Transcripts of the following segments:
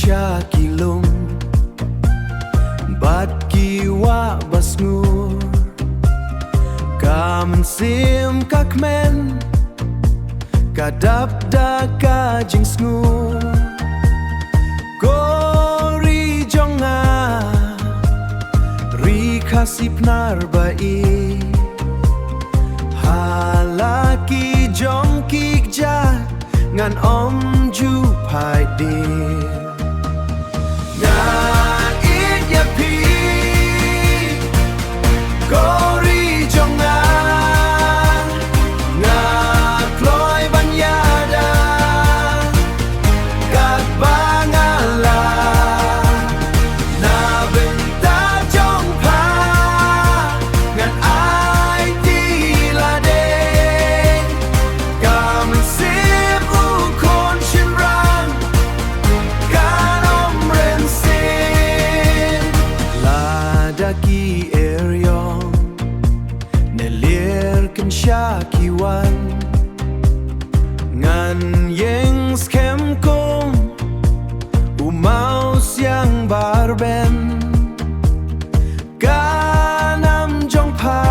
syakilum bat kiwa basngur kamen sim kakmen kadap da kajing sngur gori jonga ri kasip narbai halaki jong kikja ngan om ju pai dir ngan it ya pi gori jonga nga ploy banyada kat bangala na benta jong pa ngan ai ti la de kamen sim u kon shimran kan om ren sin la daki eryong ne lir kan syakiwan ngan yeng skem kom umau siang barben kanam jong pa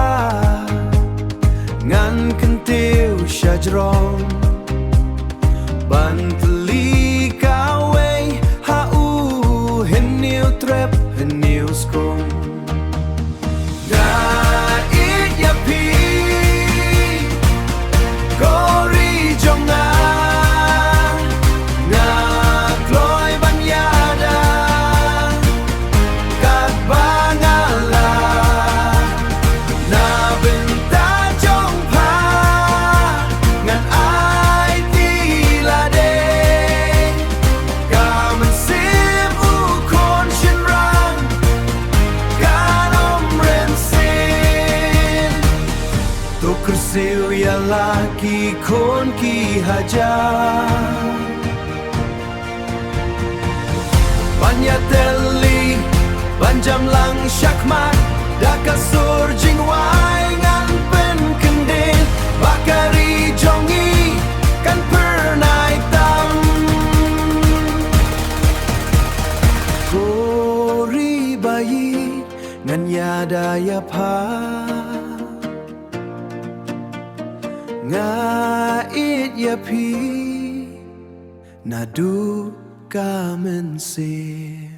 ngan kentiu syajrong bantli kawe hau heniu trep heniu skom da it ya pi gori jonga nga ploy banyada kat bangala na benta jong pa ngan ai ti la de kamen sim u kon shin rang kan om ren sin tu kersiu ya laki kon ki hajar Banya teli banjam lang syakmat dakasur jingwai ngan pen kendin bakari jongi kan pernai tam gori bayi ngan yada ya pa nga it ya pi nadu kamen sim